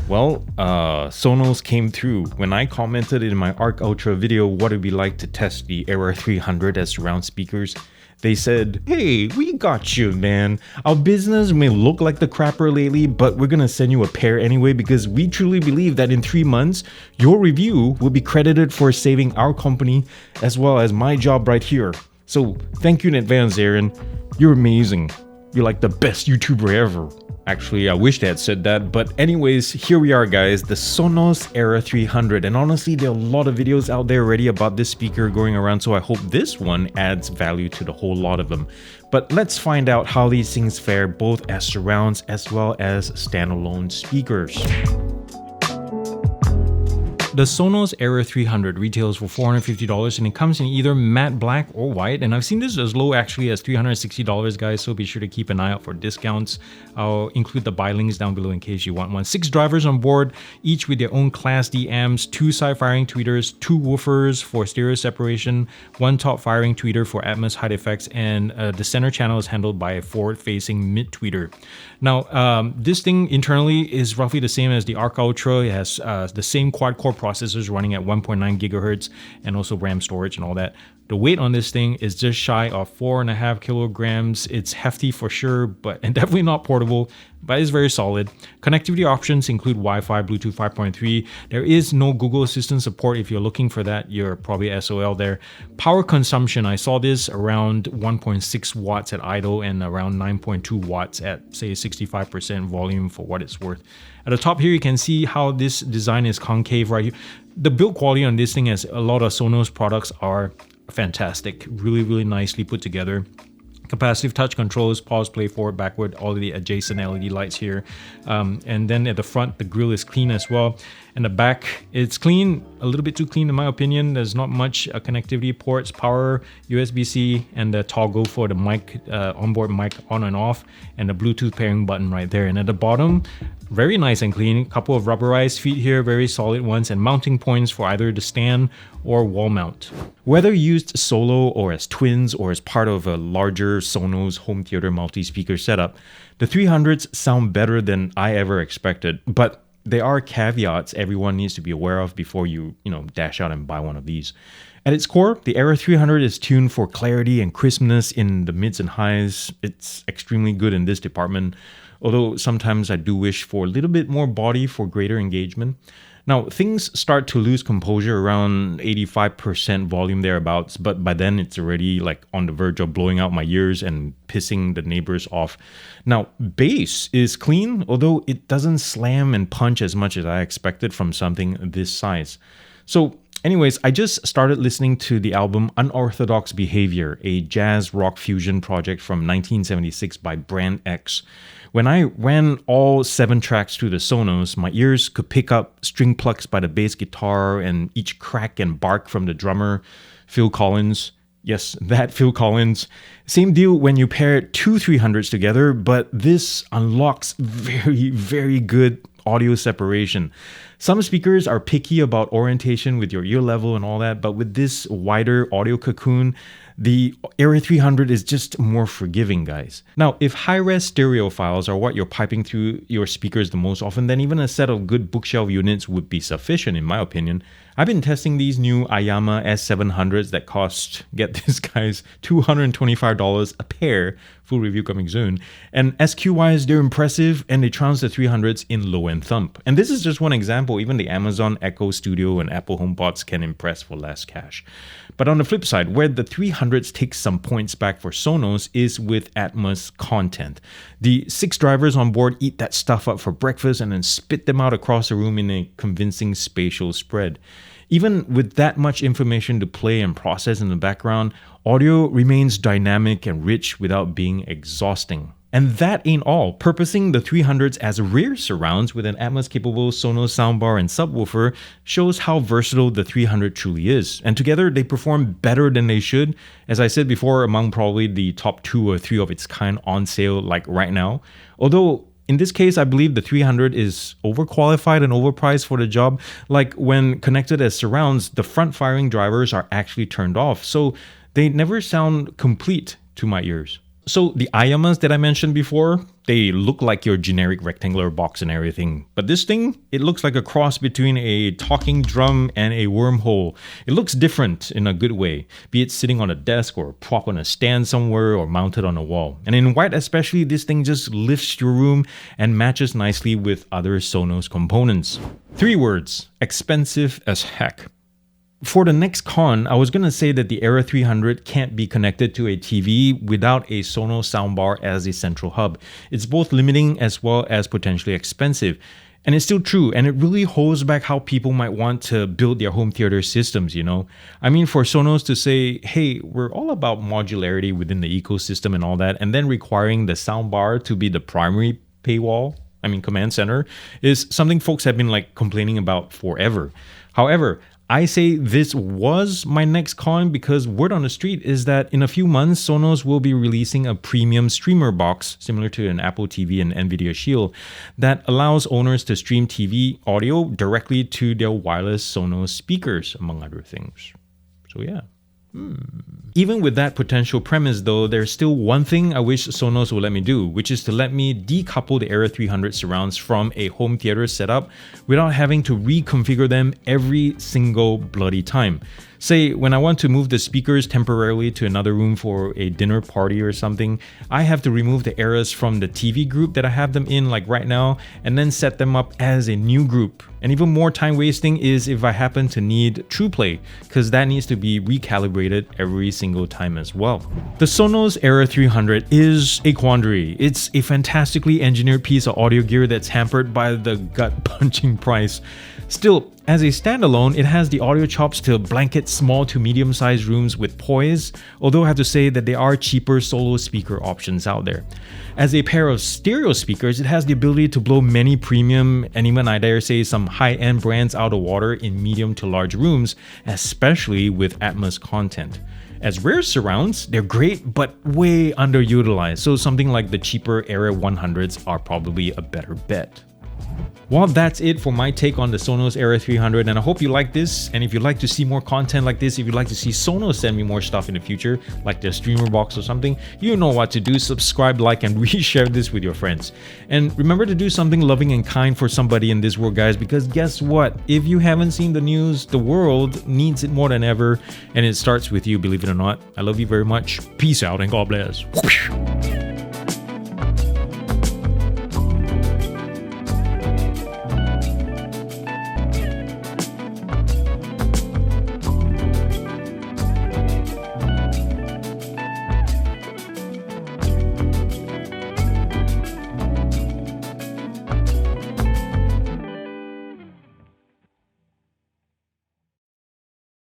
Sonos came through. When I commented in my Arc Ultra video what it'd be like to test the Era 300 as surround speakers, they said, "Hey, we got you, man. Our business may look like the crapper lately, but we're gonna send you a pair anyway because we truly believe that in 3 months, your review will be credited for saving our company as well as my job right here. So thank you in advance, Aaron. You're amazing. You're like the best YouTuber ever." Actually, I wish they had said that, but anyways, here we are guys, the Sonos Era 300, and honestly there are a lot of videos out there already about this speaker going around, so I hope this one adds value to the whole lot of them. But let's find out how these things fare both as surrounds as well as standalone speakers. The Sonos Era 300 retails for $450 and it comes in either matte black or white, and I've seen this as low actually as $360 guys, so be sure to keep an eye out for discounts. I'll include the buy links down below in case you want one. 6 drivers on board, each with their own Class D amps, 2 side firing tweeters, 2 woofers for stereo separation, 1 top firing tweeter for Atmos high effects, and the center channel is handled by a forward facing mid tweeter. Now this thing internally is roughly the same as the Arc Ultra. It has the same quad core processors running at 1.9 gigahertz and also RAM storage and all that. The weight on this thing is just shy of 4.5 kilograms. It's hefty for sure, and definitely not portable, but it's very solid. Connectivity options include Wi-Fi, Bluetooth 5.3. There is no Google Assistant support. If you're looking for that, you're probably SOL there. Power consumption, I saw this around 1.6 watts at idle and around 9.2 watts at say 65% volume for what it's worth. At the top here, you can see how this design is concave right here. The build quality on this thing, as a lot of Sonos products, are fantastic. Really nicely put together. Capacitive touch controls, pause, play, forward, backward, all of the adjacent LED lights here. And then at the front, the grille is clean as well. And the back, it's clean, a little bit too clean in my opinion. There's not much connectivity ports, power, USB-C, and the toggle for the mic, onboard mic on and off, and the Bluetooth pairing button right there. And at the bottom, very nice and clean. A couple of rubberized feet here, very solid ones, and mounting points for either the stand or wall mount. Whether used solo or as twins or as part of a larger Sonos home theater multi-speaker setup, the 300s sound better than I ever expected, but there are caveats everyone needs to be aware of before you dash out and buy one of these. At its core, the Era 300 is tuned for clarity and crispness in the mids and highs. It's extremely good in this department, although sometimes I do wish for a little bit more body for greater engagement. Now, things start to lose composure around 85% volume thereabouts, but by then it's already like on the verge of blowing out my ears and pissing the neighbors off. Now, bass is clean, although it doesn't slam and punch as much as I expected from something this size. So anyways, I just started listening to the album Unorthodox Behavior, a jazz rock fusion project from 1976 by Brand X. When I ran all 7 tracks through the Sonos, my ears could pick up string plucks by the bass guitar and each crack and bark from the drummer, Phil Collins. Yes, that Phil Collins. Same deal when you pair 2 300s together, but this unlocks very good audio separation. Some speakers are picky about orientation with your ear level and all that, but with this wider audio cocoon, the Era 300 is just more forgiving, guys. Now, if high-res stereophiles are what you're piping through your speakers the most often, then even a set of good bookshelf units would be sufficient, in my opinion. I've been testing these new Ayama S700s that cost, get this guys, $225 a pair. Full review coming soon. And SQ-wise, they're impressive and they trounce the 300s in low-end thump. And this is just one example. Even the Amazon Echo Studio and Apple HomePods can impress for less cash. But on the flip side, where the 300s take some points back for Sonos is with Atmos content. The 6 drivers on board eat that stuff up for breakfast and then spit them out across the room in a convincing spatial spread. Even with that much information to play and process in the background, audio remains dynamic and rich without being exhausting. And that ain't all. Purposing the 300s as rear surrounds with an Atmos-capable Sonos soundbar and subwoofer shows how versatile the 300 truly is. And together, they perform better than they should. As I said before, among probably the top 2 or 3 of its kind on sale like right now. Although, in this case, I believe the 300 is overqualified and overpriced for the job. Like when connected as surrounds, the front-firing drivers are actually turned off, so they never sound complete to my ears. So the Ayamas that I mentioned before, they look like your generic rectangular box and everything. But this thing, it looks like a cross between a talking drum and a wormhole. It looks different in a good way, be it sitting on a desk or prop on a stand somewhere or mounted on a wall. And in white especially, this thing just lifts your room and matches nicely with other Sonos components. 3 words: expensive as heck. For the next con, I was going to say that the Era 300 can't be connected to a TV without a Sonos soundbar as a central hub. It's both limiting as well as potentially expensive. And it's still true, and it really holds back how people might want to build their home theater systems, you know? I mean, for Sonos to say, hey, we're all about modularity within the ecosystem and all that, and then requiring the soundbar to be the primary command center, is something folks have been like complaining about forever. However, I say this was my next con because word on the street is that in a few months, Sonos will be releasing a premium streamer box similar to an Apple TV and Nvidia Shield that allows owners to stream TV audio directly to their wireless Sonos speakers, among other things. So yeah. Even with that potential premise though, there's still one thing I wish Sonos would let me do, which is to let me decouple the Era 300 surrounds from a home theater setup without having to reconfigure them every single bloody time. Say, when I want to move the speakers temporarily to another room for a dinner party or something, I have to remove the Eras from the TV group that I have them in like right now and then set them up as a new group. And even more time wasting is if I happen to need TruePlay, because that needs to be recalibrated every single time as well. The Sonos Era 300 is a quandary. It's a fantastically engineered piece of audio gear that's hampered by the gut-punching price. Still, as a standalone, it has the audio chops to blanket small to medium-sized rooms with poise, although I have to say that there are cheaper solo speaker options out there. As a pair of stereo speakers, it has the ability to blow many premium and even I dare say some high-end brands out of water in medium to large rooms, especially with Atmos content. As rear surrounds, they're great but way underutilized, so something like the cheaper Era 100s are probably a better bet. Well, that's it for my take on the Sonos Era 300, and I hope you like this. And if you'd like to see more content like this, if you'd like to see Sonos send me more stuff in the future, like their streamer box or something, you know what to do. Subscribe, like, and reshare this with your friends. And remember to do something loving and kind for somebody in this world, guys, because guess what? If you haven't seen the news, the world needs it more than ever, and it starts with you, believe it or not. I love you very much. Peace out and God bless.